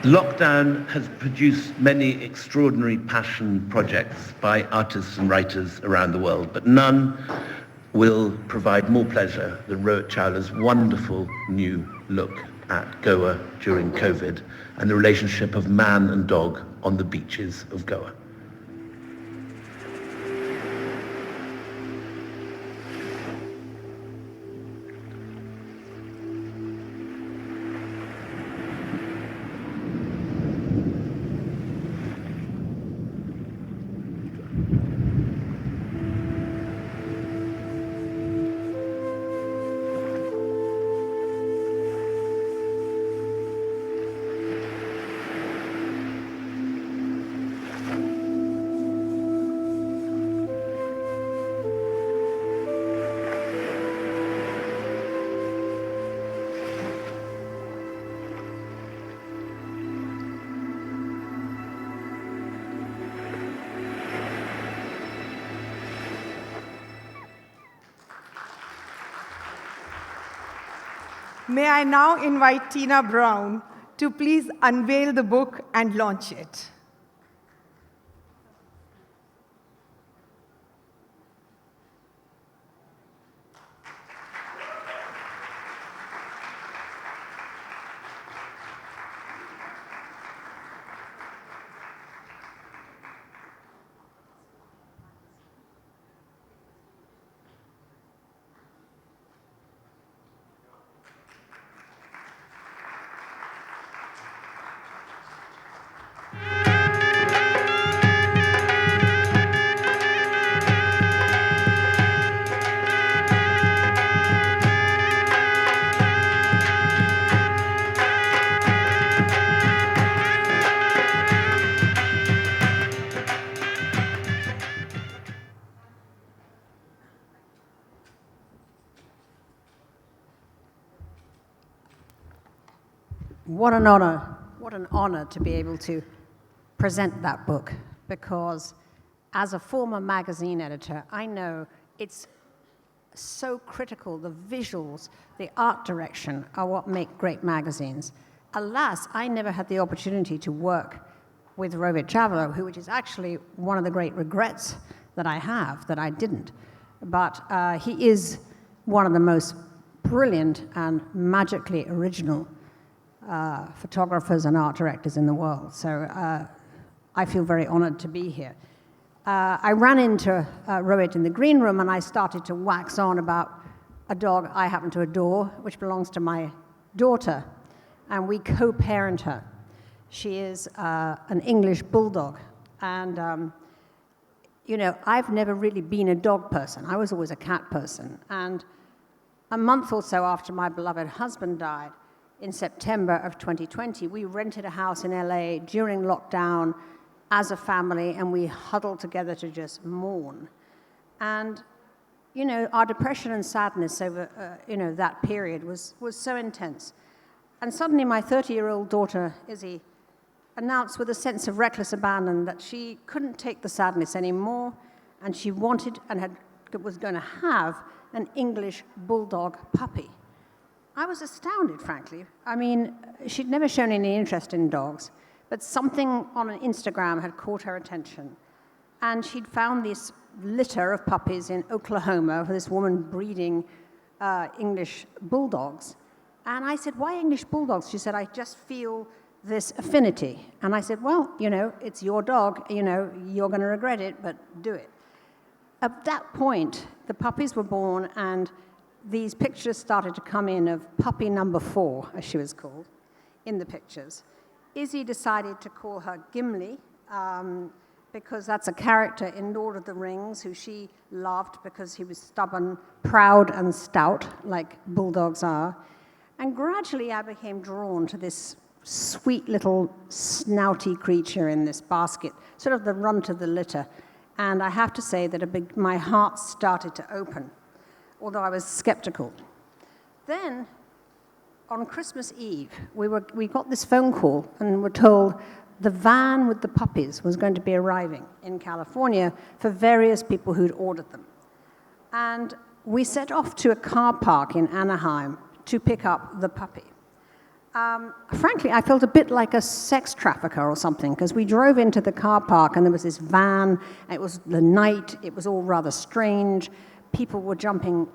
Lockdown has produced many extraordinary passion projects by artists and writers around the world, but none will provide more pleasure than Rohit Chawla's wonderful new look at Goa during COVID and the relationship of man and dog on the beaches of Goa. May I now invite Tina Brown to please unveil the book and launch it. What an honor to be able to present that book, because as a former magazine editor, I know it's so critical. The visuals, the art direction are what make great magazines. Alas, I never had the opportunity to work with Rohit Chawla, which is actually one of the great regrets that I have, that I didn't. But he is one of the most brilliant and magically original photographers and art directors in the world. So I feel very honored to be here. I ran into Rohit in the green room and I started to wax on about a dog I happen to adore, which belongs to my daughter, and we co-parent her. She is an English bulldog, and you know, I've never really been a dog person. I was always a cat person, and a month or so after my beloved husband died, in September of 2020, we rented a house in LA during lockdown as a family, and we huddled together to just mourn. And, you know, our depression and sadness over, you know, that period was so intense. And suddenly my 30-year-old daughter, Izzy, announced with a sense of reckless abandon that she couldn't take the sadness anymore, and she wanted and was going to have an English bulldog puppy. I was astounded, frankly. I mean, she'd never shown any interest in dogs, but something on an Instagram had caught her attention. And she'd found this litter of puppies in Oklahoma for this woman breeding English bulldogs. And I said, why English bulldogs? She said, I just feel this affinity. And I said, well, you know, it's your dog, you know, you're going to regret it, but do it. At that point, the puppies were born, and these pictures started to come in of puppy number 4, as she was called, in the pictures. Izzy decided to call her Gimli, because that's a character in Lord of the Rings who she loved because he was stubborn, proud, and stout, like bulldogs are. And gradually I became drawn to this sweet little snouty creature in this basket, sort of the runt of the litter. And I have to say that my heart started to open, although I was skeptical. Then, on Christmas Eve, we got this phone call and were told the van with the puppies was going to be arriving in California for various people who'd ordered them. And we set off to a car park in Anaheim to pick up the puppy. Frankly, I felt a bit like a sex trafficker or something, because we drove into the car park and there was this van, and it was the night, it was all rather strange. People were jumping,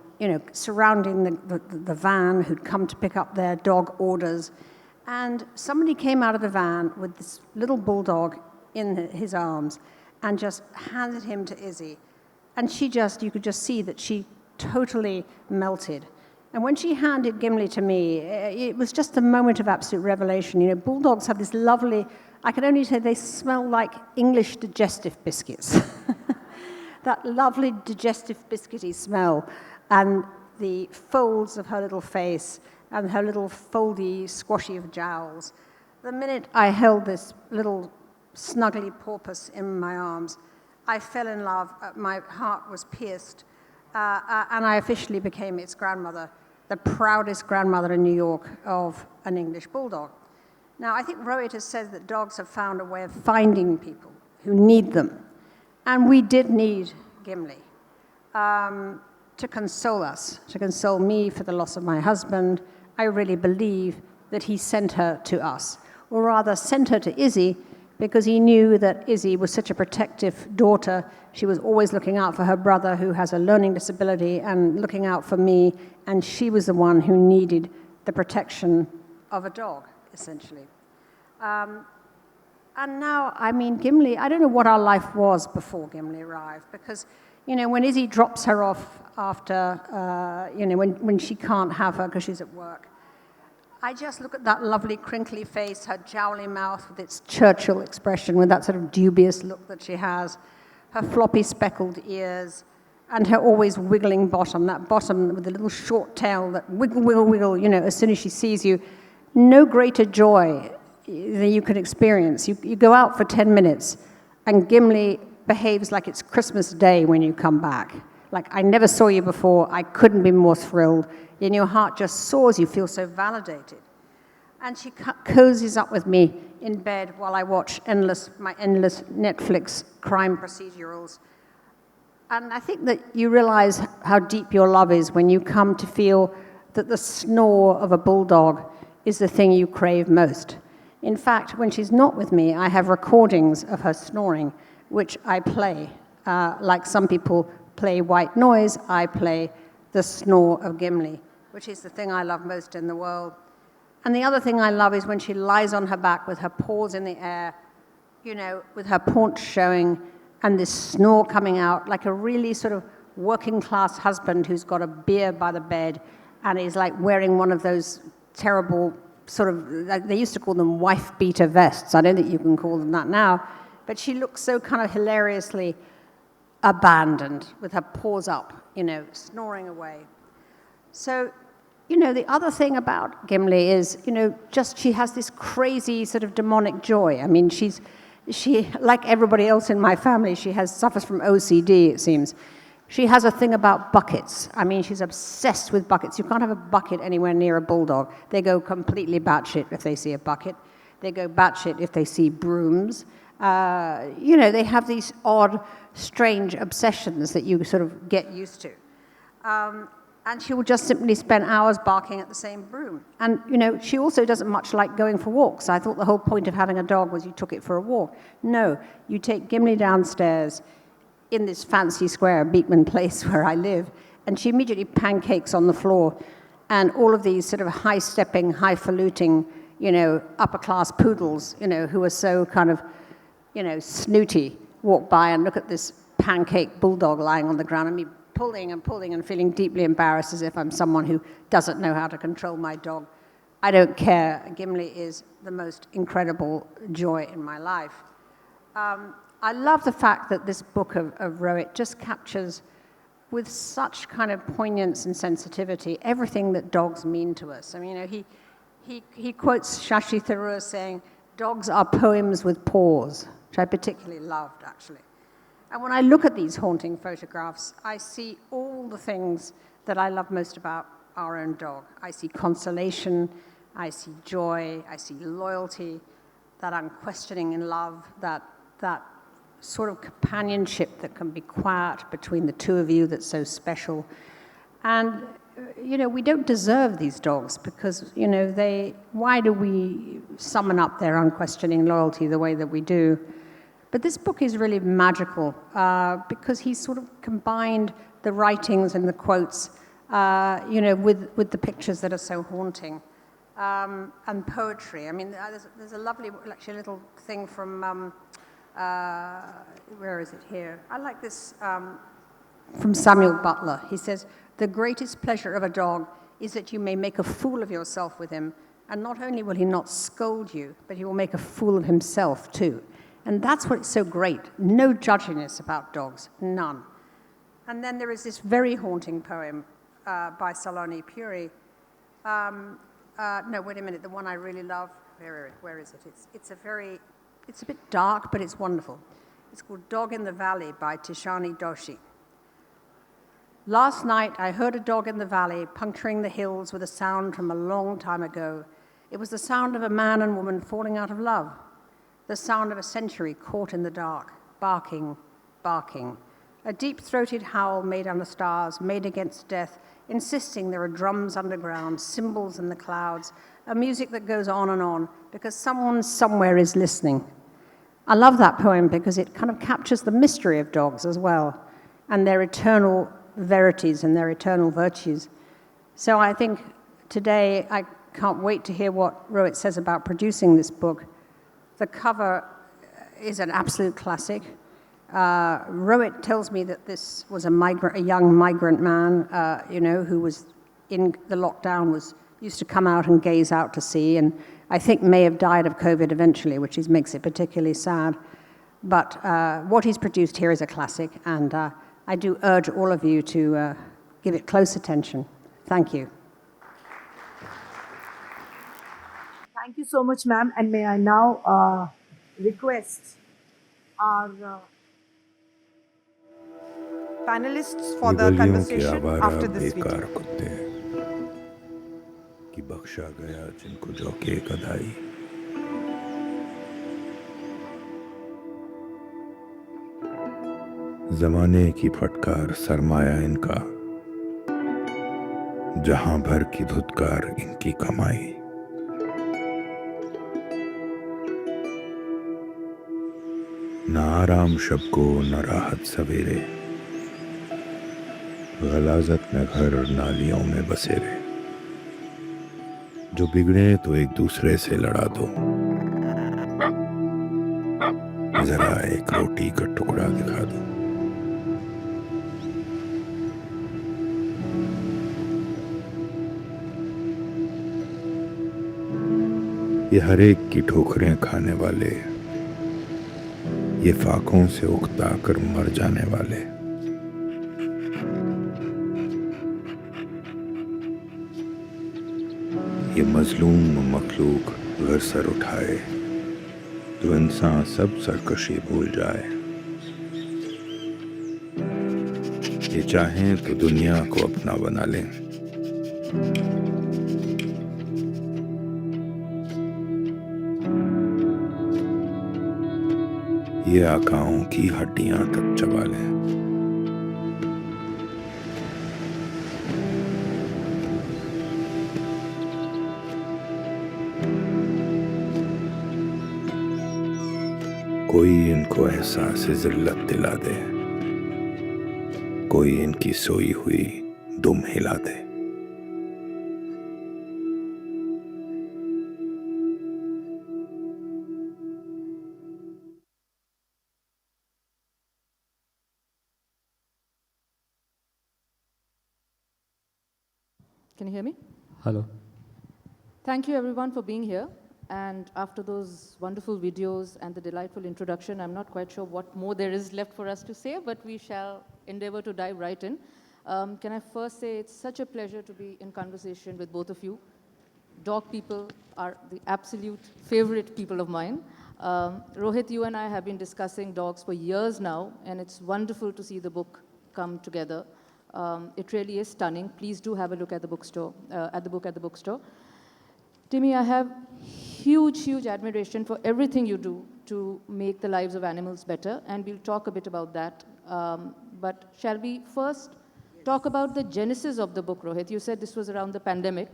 surrounding the van who'd come to pick up their dog orders. And somebody came out of the van with this little bulldog in his arms and just handed him to Izzy. And you could just see that she totally melted. And when she handed Gimli to me, it was just a moment of absolute revelation. Bulldogs have this lovely, I can only say they smell like English digestive biscuits. That lovely digestive biscuity smell, and the folds of her little face, and her little foldy, squashy of jowls. The minute I held this little snuggly porpoise in my arms, I fell in love. My heart was pierced, and I officially became its grandmother, the proudest grandmother in New York of an English bulldog. Now, I think Rohit has said that dogs have found a way of finding people who need them. And we did need Gimli to console us, to console me for the loss of my husband. I really believe that he sent her to us, or rather sent her to Izzy, because he knew that Izzy was such a protective daughter. She was always looking out for her brother, who has a learning disability, and looking out for me, and she was the one who needed the protection of a dog, essentially. And now, Gimli, I don't know what our life was before Gimli arrived, because, when Izzy drops her off after, when she can't have her because she's at work, I just look at that lovely crinkly face, her jowly mouth with its Churchill expression, with that sort of dubious look that she has, her floppy speckled ears, and her always wiggling bottom, that bottom with the little short tail that wiggle, wiggle, wiggle, as soon as she sees you. No greater joy that you could experience. You go out for 10 minutes, and Gimli behaves like it's Christmas Day when you come back. Like, I never saw you before, I couldn't be more thrilled. And your heart just soars, you feel so validated. And she cozies up with me in bed while I watch my endless Netflix crime procedurals. And I think that you realize how deep your love is when you come to feel that the snore of a bulldog is the thing you crave most. In fact, when she's not with me, I have recordings of her snoring, which I play. Like some people play white noise, I play the snore of Gimli, which is the thing I love most in the world. And the other thing I love is when she lies on her back with her paws in the air, with her paunch showing, and this snore coming out like a really sort of working-class husband who's got a beer by the bed and is like wearing one of those terrible sort of, like they used to call them wife-beater vests. I don't think you can call them that now. But she looks so kind of hilariously abandoned with her paws up, snoring away. So, the other thing about Gimli is, just she has this crazy sort of demonic joy. I mean, she, like everybody else in my family, suffers from OCD, it seems. She has a thing about buckets. I mean, she's obsessed with buckets. You can't have a bucket anywhere near a bulldog. They go completely batshit if they see a bucket. They go batshit if they see brooms. They have these odd, strange obsessions that you sort of get used to. And she will just simply spend hours barking at the same broom. And, she also doesn't much like going for walks. I thought the whole point of having a dog was you took it for a walk. No, you take Gimli downstairs in this fancy square, Beekman Place, where I live, and she immediately pancakes on the floor. And all of these sort of high-stepping, highfalutin, upper-class poodles, who are so kind of, snooty, walk by and look at this pancake bulldog lying on the ground, and me pulling and pulling and feeling deeply embarrassed as if I'm someone who doesn't know how to control my dog. I don't care. Gimli is the most incredible joy in my life. I love the fact that this book of Rohit just captures with such kind of poignance and sensitivity everything that dogs mean to us. I mean, he quotes Shashi Tharoor saying, "Dogs are poems with paws," which I particularly loved, actually. And when I look at these haunting photographs, I see all the things that I love most about our own dog. I see consolation, I see joy, I see loyalty, that unquestioning love, that sort of companionship that can be quiet between the two of you that's so special. And, we don't deserve these dogs because, why do we summon up their unquestioning loyalty the way that we do? But this book is really magical because he sort of combined the writings and the quotes, with the pictures that are so haunting, and poetry. I mean, there's a lovely, actually, little thing from, where is it here? I like this from Samuel Butler. He says, "The greatest pleasure of a dog is that you may make a fool of yourself with him, and not only will he not scold you, but he will make a fool of himself too." And that's what's so great. No judginess about dogs, none. And then there is this very haunting poem by Saloni Puri. No, wait a minute, the one I really love, where is it? It's a bit dark, but it's wonderful. It's called Dog in the Valley by Tishani Doshi. "Last night I heard a dog in the valley puncturing the hills with a sound from a long time ago. It was the sound of a man and woman falling out of love. The sound of a century caught in the dark, barking, barking. A deep-throated howl made on the stars, made against death, insisting there are drums underground, cymbals in the clouds, a music that goes on, because someone somewhere is listening." I love that poem because it kind of captures the mystery of dogs as well, and their eternal verities and their eternal virtues. So I think today, I can't wait to hear what Rohit says about producing this book. The cover is an absolute classic. Rohit tells me that this was a young migrant man, who was in the lockdown, used to come out and gaze out to sea, and I think may have died of COVID eventually, which makes it particularly sad. But what he's produced here is a classic, and I do urge all of you to give it close attention. Thank you. Thank you so much, ma'am. And may I now request our Panelists for the conversation after this video. कुत्ते कि बख्शा गया जिनको जो के कदाई। जमाने की फटकार सरमाया इनका, जहां भर की धुतकार इनकी कमाई। न आराम शब को न राहत सवेरे, गलाजत में घर नालियों में बसेरे। जो बिगड़े तो एक दूसरे से लड़ा दो, जरा एक रोटी का टुकड़ा दिखा दो। ये हर एक की ठोकरें खाने वाले, ये फाकों से उकता कर मर जाने वाले। ये मजलूम मखलूक घर सर उठाए तो इंसान सब सरकशी भूल जाए। ये चाहें तो दुनिया को अपना बना लें, ये आकाओं की हड्डियां तक चबा लें। कोई इनको एहसास जिल्लत दिला दे, कोई इनकी सोई हुई दुम हिला दे। Can you hear me? Hello. Thank you everyone for being here. And after those wonderful videos and the delightful introduction, I'm not quite sure what more there is left for us to say, but we shall endeavor to dive right in. Can I first say it's such a pleasure to be in conversation with both of you. Dog people are the absolute favorite people of mine. Rohit, you and I have been discussing dogs for years now, and it's wonderful to see the book come together. It really is stunning. Please do have a look at the bookstore, at the bookstore. Timmie, I have huge admiration for everything you do to make the lives of animals better, and we'll talk a bit about that. But shall we first talk about the genesis of the book, Rohit. You said this was around the pandemic.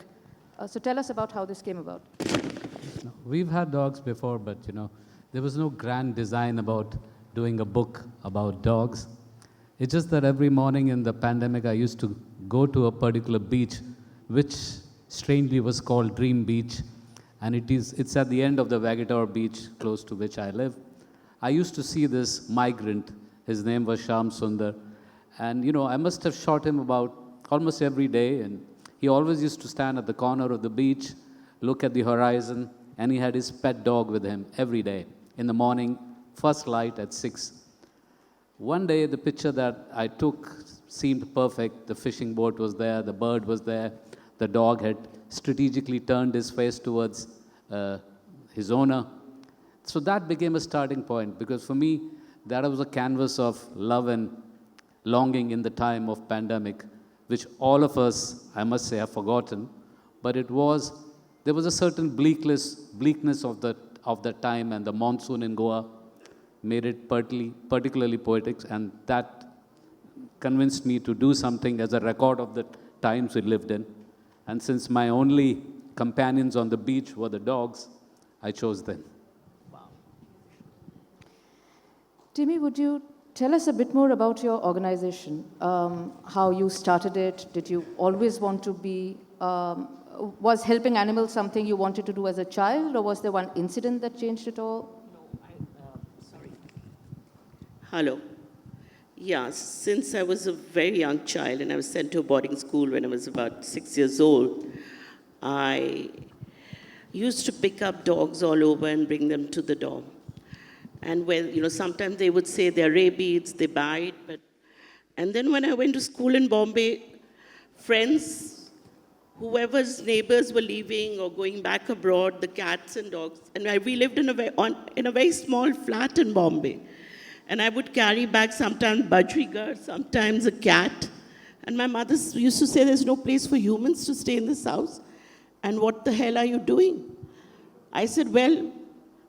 So tell us about how this came about. No, we've had dogs before, but there was no grand design about doing a book about dogs. It's just that every morning in the pandemic, I used to go to a particular beach, which strangely was called Dream Beach, and it's at the end of the Vagator beach, close to which I live. I used to see this migrant. His name was Sham Sundar, and I must have shot him about almost every day, and he always used to stand at the corner of the beach, look at the horizon, and he had his pet dog with him every day in the morning, first light at 6. One day, the picture that I took seemed perfect. The fishing boat was there, the bird was there, the dog had strategically turned his face towards his owner. So that became a starting point, because for me, that was a canvas of love and longing in the time of pandemic, which all of us, I must say, have forgotten. But there was a certain bleakness of the time, and the monsoon in Goa made it particularly poetic, and that convinced me to do something as a record of the times we lived in. And since my only companions on the beach were the dogs, I chose them. Timmie, would you tell us a bit more about your organization? How you started it? Did you always want to be, was helping animals something you wanted to do as a child, or was there one incident that changed it all? Sorry. Hello. Yeah, since I was a very young child and I was sent to a boarding school when I was about 6 years old, I used to pick up dogs all over and bring them to the dorm. And sometimes they would say they're rabies, they bite, and then when I went to school in Bombay, friends, whoever's neighbors were leaving or going back abroad, the cats and dogs, and we lived in a very small flat in Bombay. And I would carry back sometimes Bajrigar, sometimes a cat. And my mother used to say, there's no place for humans to stay in this house. And what the hell are you doing? I said, well,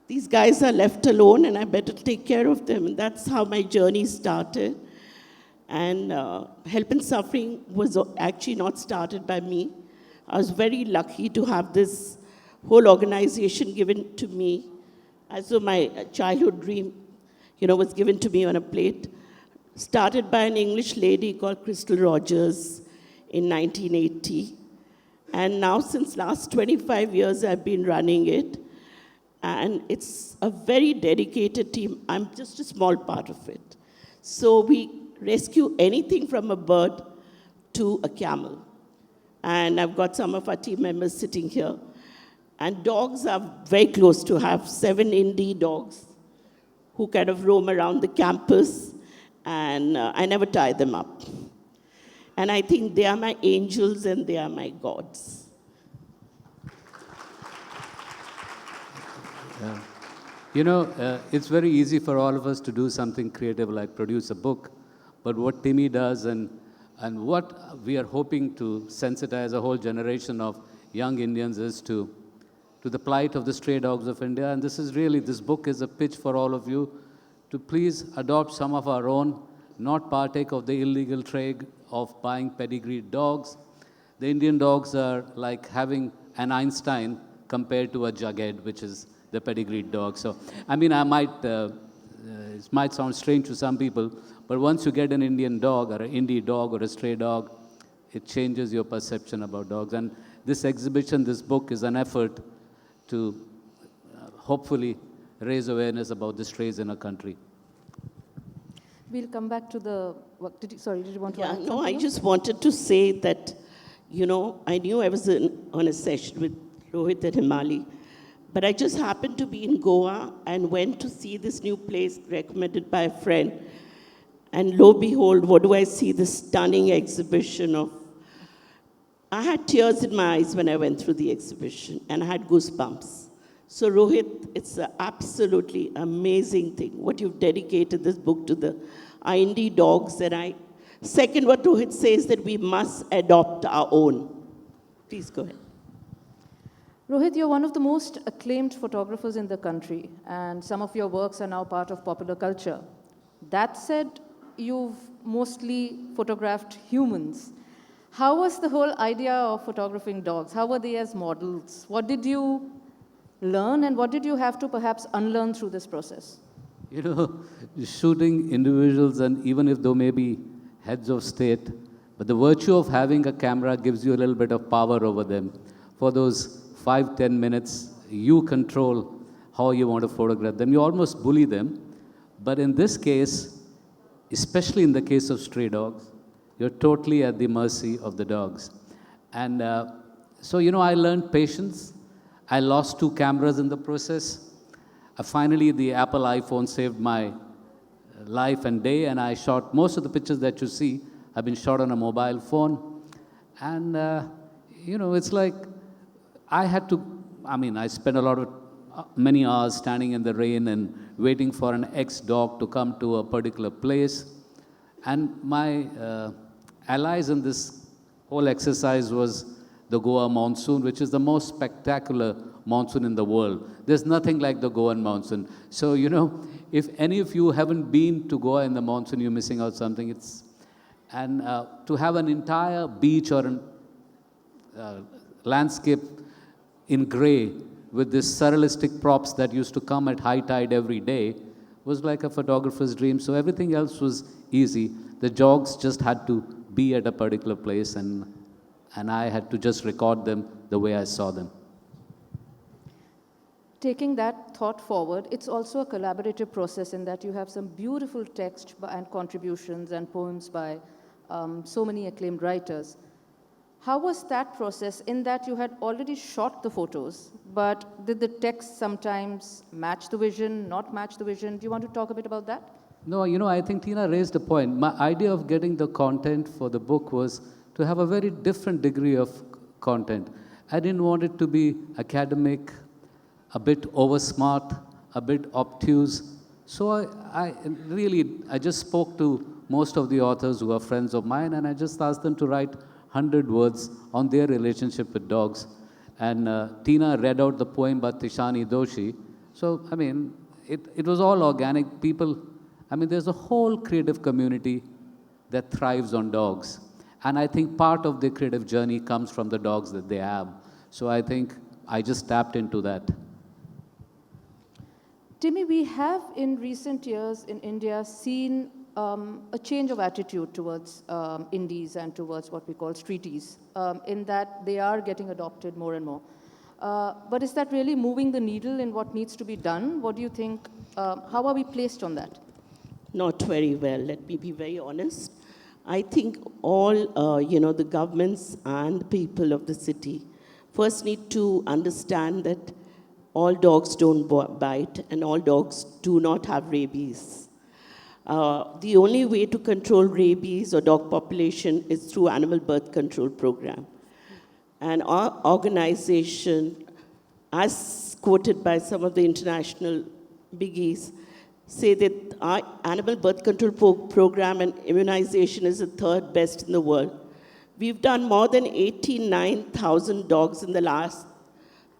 these guys are left alone and I better take care of them. And that's how my journey started. And help and suffering was actually not started by me. I was very lucky to have this whole organization given to me as though my childhood dream was given to me on a plate. Started by an English lady called Crystal Rogers in 1980. And now, since last 25 years, I've been running it. And it's a very dedicated team. I'm just a small part of it. So we rescue anything from a bird to a camel. And I've got some of our team members sitting here. And dogs are very close to have 7 indie dogs who kind of roam around the campus, and I never tie them up. And I think they are my angels and they are my gods. It's very easy for all of us to do something creative like produce a book, but what Timmie does and what we are hoping to sensitize a whole generation of young Indians is to the plight of the stray dogs of India. And this book is a pitch for all of you to please adopt some of our own, not partake of the illegal trade of buying pedigreed dogs. The Indian dogs are like having an Einstein compared to a Jughead, which is the pedigreed dog. So, it might sound strange to some people, but once you get an Indian dog or an indie dog or a stray dog, it changes your perception about dogs. And this exhibition, this book is an effort to hopefully raise awareness about the strays in our country. We'll come back to the... did you want to add No, I something? just wanted to say that, I knew I was on a session with Rohit and Hemali, but I just happened to be in Goa and went to see this new place recommended by a friend. And lo and behold, what do I see? This stunning exhibition of... I had tears in my eyes when I went through the exhibition, and I had goosebumps. So Rohit, it's an absolutely amazing thing, what you've dedicated this book to the indie dogs. And second, what Rohit says, that we must adopt our own. Please go ahead. Rohit, you're one of the most acclaimed photographers in the country, and some of your works are now part of popular culture. That said, you've mostly photographed humans. How was the whole idea of photographing dogs? How were they as models? What did you learn and what did you have to perhaps unlearn through this process? You know, shooting individuals, and even if they may be heads of state, but the virtue of having a camera gives you a little bit of power over them. For those 5-10 minutes, you control how you want to photograph them. You almost bully them. But in this case, especially in the case of stray dogs, you're totally at the mercy of the dogs. And so, you know, I learned patience. I lost 2 cameras in the process. Finally, the Apple iPhone saved my life and day, and I shot most of the pictures that you see have been shot on a mobile phone. And, you know, it's like I spent many hours standing in the rain and waiting for an ex-dog to come to a particular place. And my allies in this whole exercise was the Goa monsoon, which is the most spectacular monsoon in the world. There's nothing like the Goan monsoon. So, you know, if any of you haven't been to Goa in the monsoon, you're missing out something. And to have an entire beach or a landscape in gray with these surrealistic props that used to come at high tide every day was like a photographer's dream. So everything else was easy. The dogs just had to be at a particular place, and I had to just record them the way I saw them. Taking that thought forward, it's also a collaborative process in that you have some beautiful text and contributions and poems by so many acclaimed writers. How was that process in that you had already shot the photos, but did the text sometimes match the vision, not match the vision? Do you want to talk a bit about that? No, you know, I think Tina raised a point. My idea of getting the content for the book was to have a very different degree of content. I didn't want it to be academic, a bit oversmart, a bit obtuse. So I just spoke to most of the authors who are friends of mine, and I just asked them to write 100 words on their relationship with dogs. And Tina read out the poem by Tishani Doshi. So, I mean, it was all organic. People, I mean, there's a whole creative community that thrives on dogs. And I think part of their creative journey comes from the dogs that they have. So I think I just tapped into that. Timmie, we have in recent years in India seen a change of attitude towards indies and towards what we call streeties, in that they are getting adopted more and more. But is that really moving the needle in what needs to be done? What do you think? How are we placed on that? Not very well, let me be very honest. I think all, the governments and the people of the city first need to understand that all dogs don't bite and all dogs do not have rabies. The only way to control rabies or dog population is through animal birth control program. And our organization, as quoted by some of the international biggies, say that our animal birth control program and immunization is the 3rd best in the world. We've done more than 89,000 dogs in the last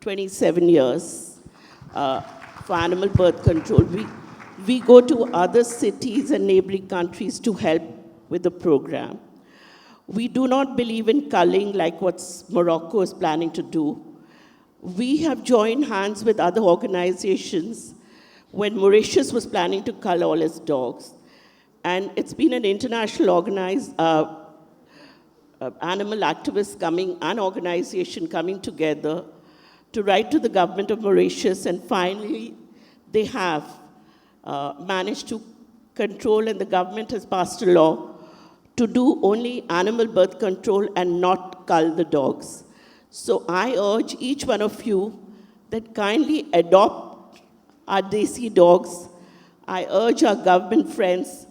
27 years for animal birth control. We go to other cities and neighboring countries to help with the program. We do not believe in culling like what Morocco is planning to do. We have joined hands with other organizations when Mauritius was planning to cull all its dogs. And it's been an international animal activists coming, an organization coming together to write to the government of Mauritius, and finally they have managed to control, and the government has passed a law to do only animal birth control and not cull the dogs. So I urge each one of you that kindly adopt our desi dogs. I urge our government friends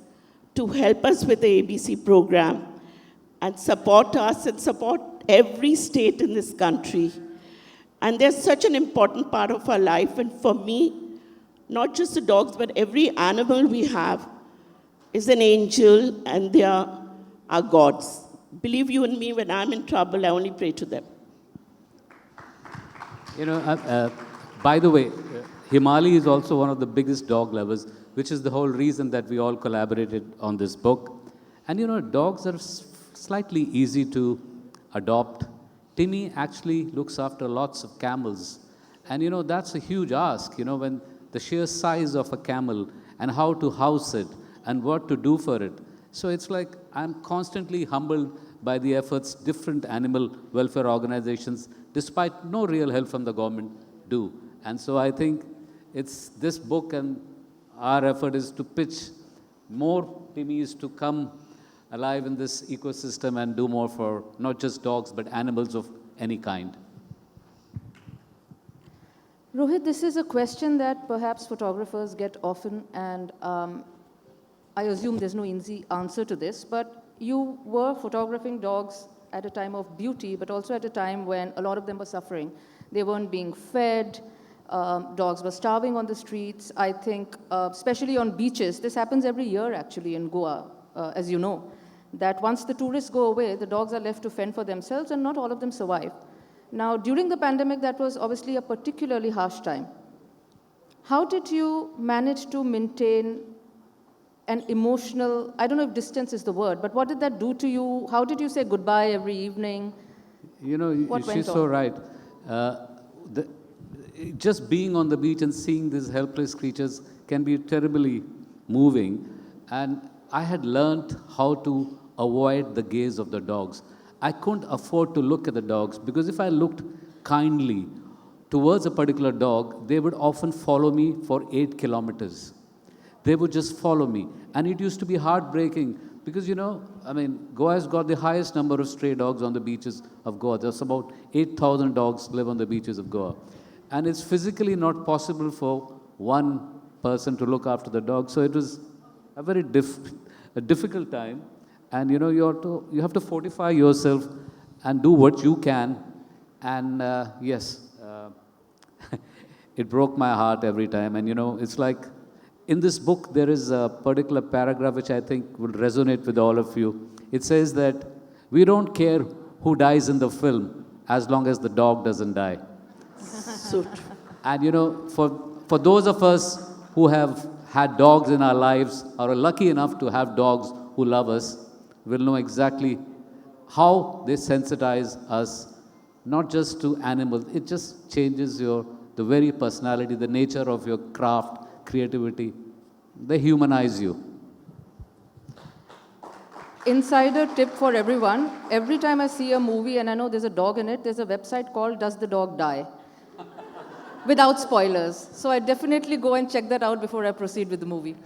to help us with the ABC program and support us and support every state in this country. And they're such an important part of our life. And for me, not just the dogs, but every animal we have is an angel, and they are our gods. Believe you and me, when I'm in trouble, I only pray to them. You know, by the way, Hemali is also one of the biggest dog lovers, which is the whole reason that we all collaborated on this book. And dogs are slightly easy to adopt. Timmie actually looks after lots of camels. And that's a huge ask, when the sheer size of a camel and how to house it and what to do for it. So it's like I'm constantly humbled by the efforts different animal welfare organizations, despite no real help from the government, do. And so I think it's this book and our effort is to pitch more Timmies to come alive in this ecosystem and do more for not just dogs, but animals of any kind. Rohit, this is a question that perhaps photographers get often, and I assume there's no easy answer to this, but you were photographing dogs at a time of beauty, but also at a time when a lot of them were suffering. They weren't being fed, dogs were starving on the streets. I think, especially on beaches, this happens every year actually in Goa, as you know, that once the tourists go away, the dogs are left to fend for themselves, and not all of them survive. Now, during the pandemic, that was obviously a particularly harsh time. How did you manage to maintain an emotional, I don't know if distance is the word, but what did that do to you? How did you say goodbye every evening? She's so right. Just being on the beach and seeing these helpless creatures can be terribly moving. And I had learned how to avoid the gaze of the dogs. I couldn't afford to look at the dogs because if I looked kindly towards a particular dog, they would often follow me for 8 kilometers. They would just follow me. And it used to be heartbreaking because, Goa has got the highest number of stray dogs on the beaches of Goa. There's about 8,000 dogs live on the beaches of Goa. And it's physically not possible for one person to look after the dog. So it was a very difficult time. And, you have to fortify yourself and do what you can. And, yes, it broke my heart every time. And, it's like, in this book, there is a particular paragraph which I think will resonate with all of you. It says that we don't care who dies in the film as long as the dog doesn't die. So true. And for those of us who have had dogs in our lives or are lucky enough to have dogs who love us, will know exactly how they sensitize us, not just to animals. It just changes the very personality, the nature of your craft, creativity. They humanize you. Insider tip for everyone. Every time I see a movie and I know there's a dog in it, there's a website called Does the Dog Die? Without spoilers. So I definitely go and check that out before I proceed with the movie.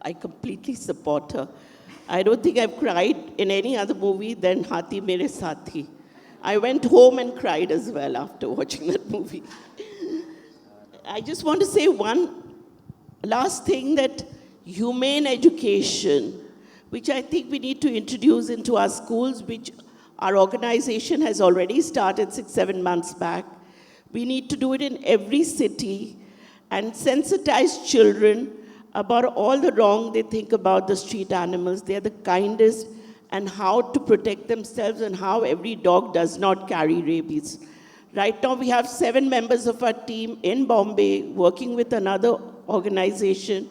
I completely support her. I don't think I've cried in any other movie than Hathi Mere Sathi. I went home and cried as well after watching that movie. I just want to say one last thing, that humane education, which I think we need to introduce into our schools, which our organization has already started 6-7 months back. We need to do it in every city and sensitize children about all the wrong they think about the street animals. They're the kindest, and how to protect themselves and how every dog does not carry rabies. Right now, we have 7 members of our team in Bombay working with another organization,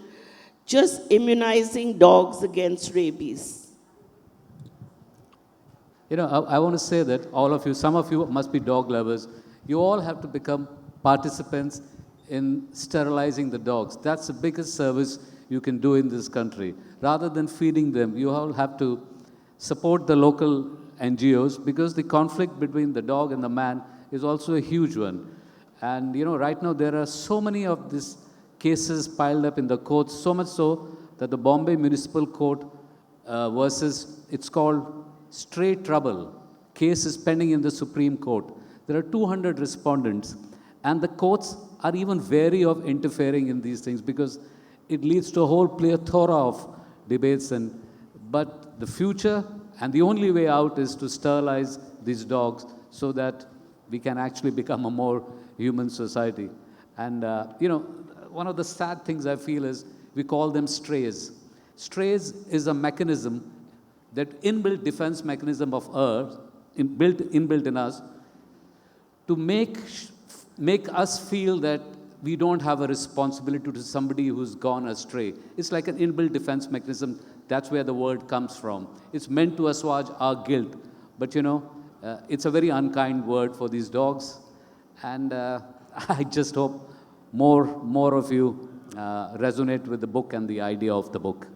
just immunizing dogs against rabies. I want to say that all of you, some of you must be dog lovers. You all have to become participants in sterilizing the dogs. That's the biggest service you can do in this country. Rather than feeding them, you all have to support the local NGOs, because the conflict between the dog and the man is also a huge one. And right now there are so many of these cases piled up in the courts, so much so that the Bombay Municipal Court it's called Stray Trouble. Case is pending in the Supreme Court. There are 200 respondents, and the courts are even wary of interfering in these things because it leads to a whole plethora of debates. But the future and the only way out is to sterilize these dogs so that we can actually become a more human society. And, one of the sad things I feel is we call them strays. Strays is a mechanism, that inbuilt defense mechanism of Earth, inbuilt in us, to make us feel that we don't have a responsibility to somebody who's gone astray. It's like an inbuilt defense mechanism That's where the word comes from. It's meant to assuage our guilt. But it's a very unkind word for these dogs. And I just hope more of you resonate with the book and the idea of the book.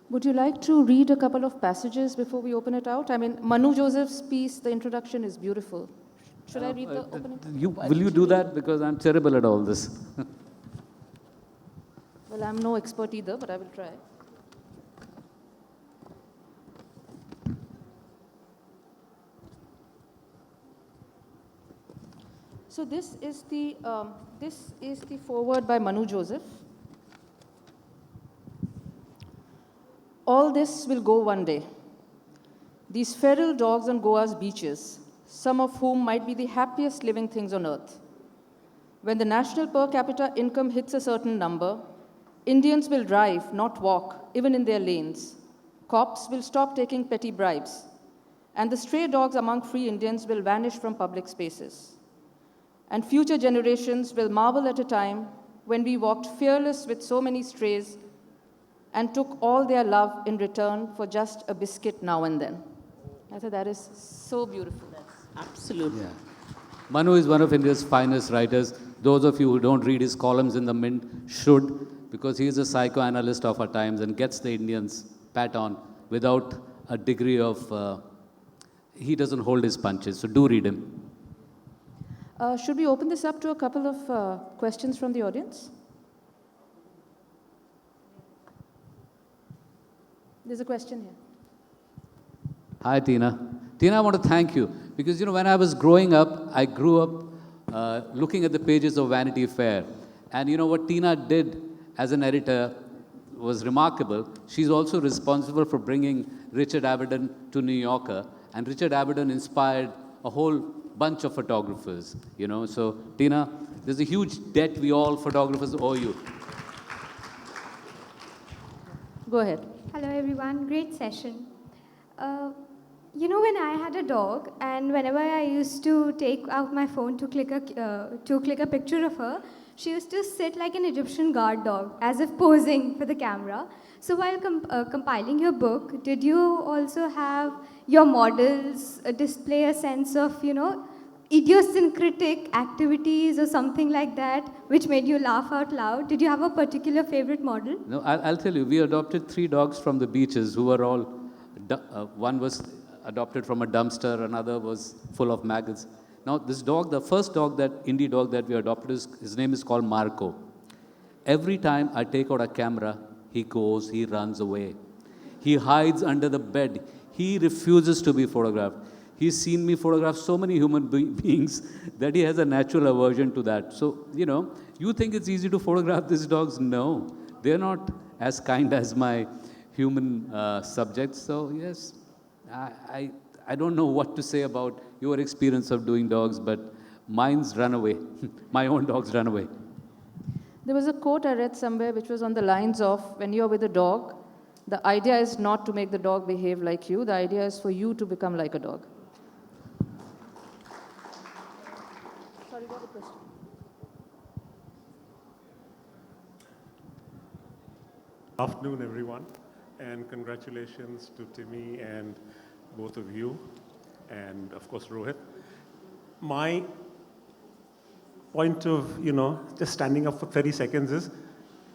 Would you like to read a couple of passages before we open it out? I mean, Manu Joseph's piece, the introduction is beautiful. Should I read the opening? Will you do that? Because I'm terrible at all this. Well, I'm no expert either, but I will try. So this is the foreword by Manu Joseph. All this will go one day. These feral dogs on Goa's beaches, some of whom might be the happiest living things on earth. When the national per capita income hits a certain number, Indians will drive, not walk, even in their lanes. Cops will stop taking petty bribes. And the stray dogs among free Indians will vanish from public spaces. And future generations will marvel at a time when we walked fearless with so many strays and took all their love in return for just a biscuit now and then. I thought that is so beautiful. Absolutely. Yeah. Manu is one of India's finest writers. Those of you who don't read his columns in the Mint should, because he is a psychoanalyst of our times and gets the Indians pat on without a degree of, he doesn't hold his punches. So do read him. Should we open this up to a couple of questions from the audience? There's a question here. Hi, Tina. Tina, I want to thank you because, when I was growing up, I grew up looking at the pages of Vanity Fair. And what Tina did as an editor was remarkable. She's also responsible for bringing Richard Avedon to New Yorker. And Richard Avedon inspired a whole bunch of photographers, So, Tina, there's a huge debt we all photographers owe you. Go ahead. Hello everyone, great session. When I had a dog, and whenever I used to take out my phone to click a picture of her, she used to sit like an Egyptian guard dog, as if posing for the camera. So while compiling your book, did you also have your models display a sense of, idiosyncratic activities or something like that, which made you laugh out loud? Did you have a particular favorite model? No, I'll tell you, we adopted 3 dogs from the beaches who were all, one was adopted from a dumpster, another was full of maggots. Now, this dog, the first dog, indie dog that we adopted, his name is called Marco. Every time I take out a camera, he runs away. He hides under the bed. He refuses to be photographed. He's seen me photograph so many human beings that he has a natural aversion to that. So, you think it's easy to photograph these dogs? No, they're not as kind as my human subjects. So, yes, I don't know what to say about your experience of doing dogs, but mine's run away. My own dogs run away. There was a quote I read somewhere which was on the lines of, when you're with a dog, the idea is not to make the dog behave like you. The idea is for you to become like a dog. Sorry, what was the question? Afternoon, everyone, and congratulations to Timmie and both of you, and of course Rohit. My point of, just standing up for 30 seconds is,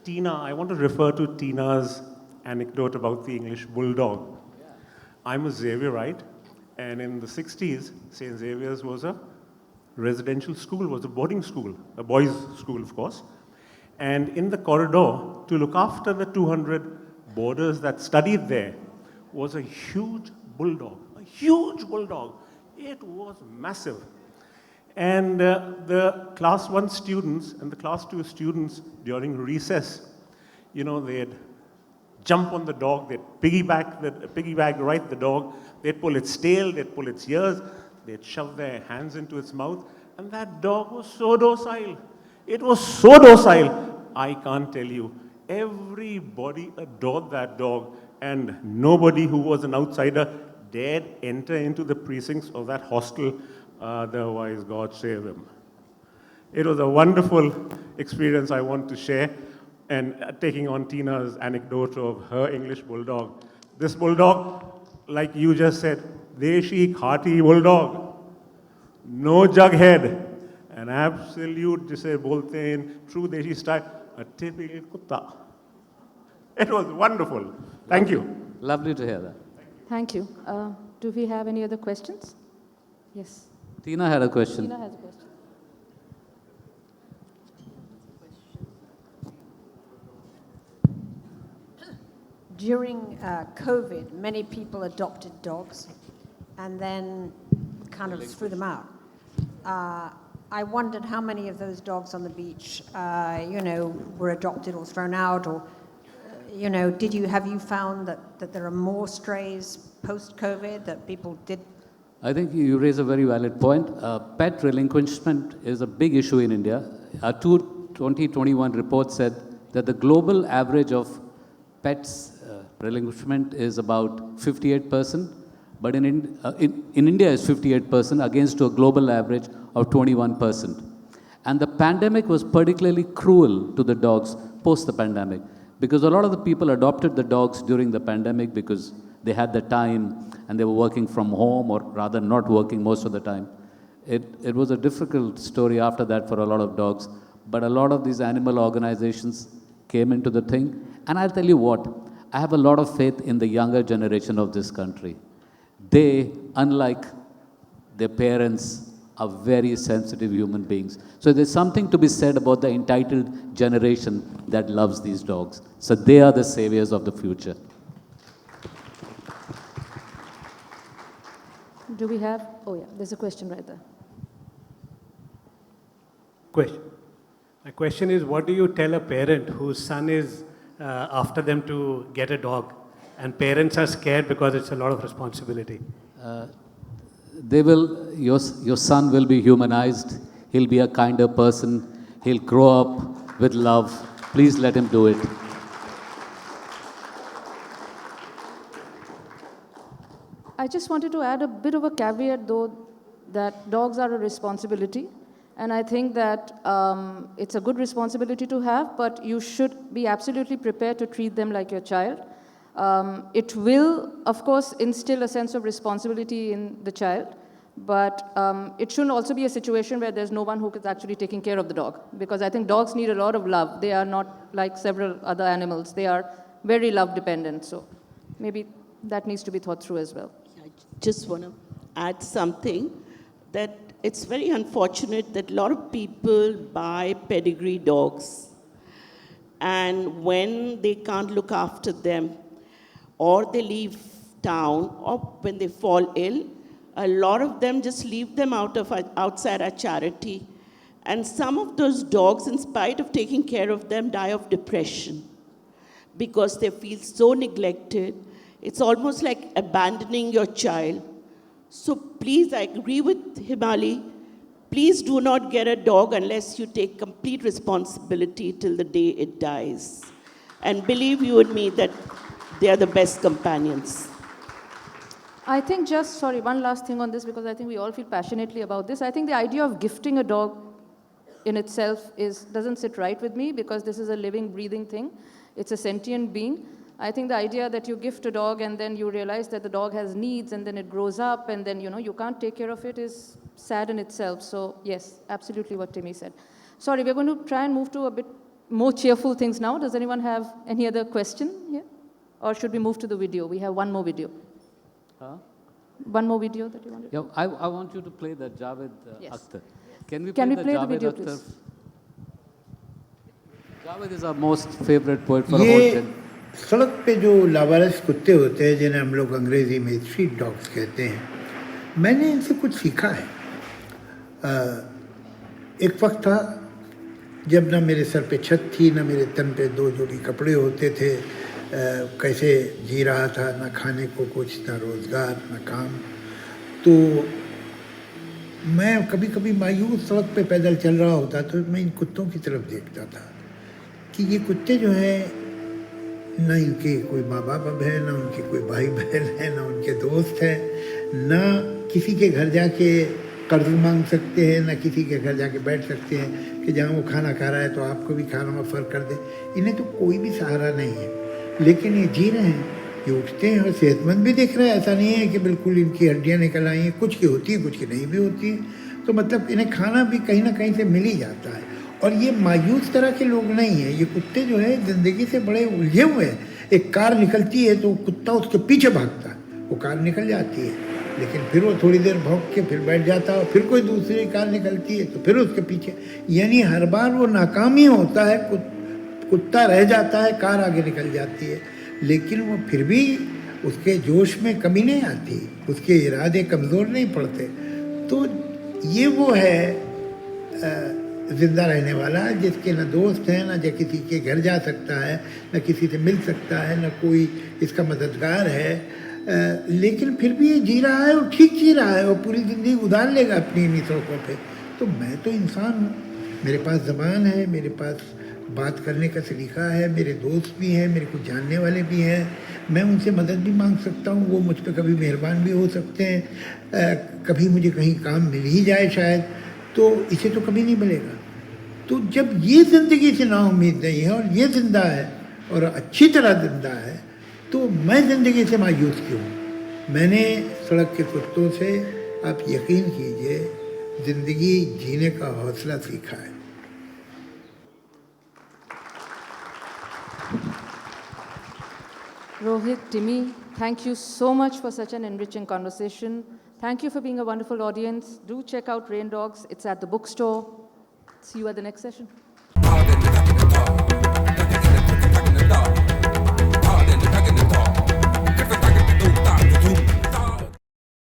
Tina, I want to refer to Tina's anecdote about the English bulldog. I'm a Xavierite, and in the 60s, St. Xavier's was a residential school, was a boarding school, a boys' school, of course. And in the corridor, to look after the 200 boarders that studied there, was a huge bulldog, a huge bulldog. It was massive. And the class 1 students and the class 2 students during recess, they'd jump on the dog, they'd piggyback right the dog, they'd pull its tail, they'd pull its ears, they'd shove their hands into its mouth, and that dog was so docile. It was so docile, I can't tell you. Everybody adored that dog, and nobody who was an outsider dared enter into the precincts of that hostel, otherwise God save him. It was a wonderful experience I want to share. And taking on Tina's anecdote of her English bulldog, this bulldog, like you just said, Deshi Khati bulldog, no jughead, an absolute, जिसे बोलते हैं in true Deshi style, a typical kutta. It was wonderful. Thank you. Lovely to hear that. Thank you. Do we have any other questions? Yes. Tina had a question. Tina has a question. During COVID, many people adopted dogs and then kind of threw them out. I wondered how many of those dogs on the beach, were adopted or thrown out, or, have you found that there are more strays post-COVID that people did? I think you raise a very valid point. Pet relinquishment is a big issue in India. A 2021 report said that the global average of pets relinquishment is about 58%, but in India is 58% against a global average of 21%. And the pandemic was particularly cruel to the dogs post the pandemic, because a lot of the people adopted the dogs during the pandemic because they had the time and they were working from home, or rather not working most of the time. It was a difficult story after that for a lot of dogs, but a lot of these animal organizations came into the thing. And I'll tell you what, I have a lot of faith in the younger generation of this country. They, unlike their parents, are very sensitive human beings. So there's something to be said about the entitled generation that loves these dogs. So they are the saviors of the future. Do we have, there's a question right there. Question. My question is, what do you tell a parent whose son is after them to get a dog, and parents are scared because it's a lot of responsibility? Your son will be humanized. He'll be a kinder person. He'll grow up with love. Please let him do it. I just wanted to add a bit of a caveat, though, that dogs are a responsibility. And I think that it's a good responsibility to have, but you should be absolutely prepared to treat them like your child. It will, of course, instill a sense of responsibility in the child, but it shouldn't also be a situation where there's no one who is actually taking care of the dog, because I think dogs need a lot of love. They are not like several other animals. They are very love dependent, so maybe that needs to be thought through as well. I just want to add something, that it's very unfortunate that a lot of people buy pedigree dogs, and when they can't look after them, or they leave town, or when they fall ill, a lot of them just leave them outside our charity. And some of those dogs, in spite of taking care of them, die of depression because they feel so neglected. It's almost like abandoning your child. So please, I agree with Hemali, please do not get a dog unless you take complete responsibility till the day it dies. And believe you and me that they are the best companions. I think one last thing on this, because I think we all feel passionately about this. I think the idea of gifting a dog in itself doesn't sit right with me, because this is a living, breathing thing. It's a sentient being. I think the idea that you gift a dog and then you realize that the dog has needs and then it grows up and then, you can't take care of it is sad in itself. So yes, absolutely what Timmie said. Sorry, we're going to try and move to a bit more cheerful things now. Does anyone have any other question here? Or should we move to the video? We have one more video. One more video that you want to... Yeah, I want you to play the Javed Akhtar. Can we play the Javed video, Akhtar? please? Javed is our most favorite poet for a whole generation. सड़क पे जो लावारिस कुत्ते होते हैं, जिन्हें हम लोग अंग्रेजी में स्ट्रीट डॉग्स कहते हैं, मैंने इनसे कुछ सीखा है। एक वक्त था जब ना मेरे सर पे छत थी, ना मेरे तन पे दो जोड़ी कपड़े होते थे, कैसे जी रहा था, ना खाने को कुछ, ना रोज़गार, ना काम। तो मैं कभी कभी मायूस सड़क पे पैदल चल रहा होता तो मैं इन कुत्तों की तरफ देखता था कि ये कुत्ते जो हैं, ना इनके कोई माँ बाप अब है, ना उनके कोई भाई बहन है, ना उनके दोस्त हैं, ना किसी के घर जाके कर्ज मांग सकते हैं, ना किसी के घर जाके बैठ सकते हैं कि जहाँ वो खाना खा रहा है तो आपको भी खाना ऑफर कर दे। इन्हें तो कोई भी सहारा नहीं है, लेकिन ये जी रहे हैं, ये उठते हैं और सेहतमंद भी दिख रहे हैं। ऐसा नहीं है कि बिल्कुल इनकी हड्डियाँ निकल आई हैं, कुछ की होती है कुछ की नहीं भी होती है। तो मतलब इन्हें खाना भी कहीं ना कहीं से मिल ही जाता है। और ये मायूस तरह के लोग नहीं हैं, ये कुत्ते जो है ज़िंदगी से बड़े उलझे हुए हैं। एक कार निकलती है तो कुत्ता उसके पीछे भागता है, वो कार निकल जाती है, लेकिन फिर वो थोड़ी देर भौंक के फिर बैठ जाता है, फिर कोई दूसरी कार निकलती है तो फिर उसके पीछे, यानी हर बार वो नाकामी होता है, कुत्ता रह जाता है, कार आगे निकल जाती है, लेकिन वो फिर भी उसके जोश में कमी नहीं आती, उसके इरादे कमज़ोर नहीं पड़ते। तो ये वो है ज़िंदा रहने वाला, जिसके न दोस्त हैं, न किसी के घर जा सकता है, न किसी से मिल सकता है, न कोई इसका मददगार है, लेकिन फिर भी ये जी रहा है और ठीक जी रहा है और पूरी ज़िंदगी गुजार लेगा अपनी इन्हीं सड़कों पे। तो मैं तो इंसान हूँ, मेरे पास ज़बान है, मेरे पास बात करने का सलीका है, मेरे दोस्त भी हैं, मेरे को जानने वाले भी हैं, मैं उनसे मदद भी मांग सकता हूँ, वो मुझ पर कभी मेहरबान भी हो सकते हैं। कभी मुझे कहीं काम मिल ही जाए शायद, तो इसे तो कभी नहीं मिलेगा। तो जब ये ज़िंदगी से नाउम्मीद नहीं है और ये ज़िंदा है और अच्छी तरह ज़िंदा है, तो मैं ज़िंदगी से मायूस क्यों? मैंने सड़क के कुत्तों से, आप यकीन कीजिए, ज़िंदगी जीने का हौसला सीखा है। Rohit, Timmie, thank you so much for such an enriching conversation. Thank you for being a wonderful audience. Do check out Raindogs. It's at the bookstore. See you at the next session.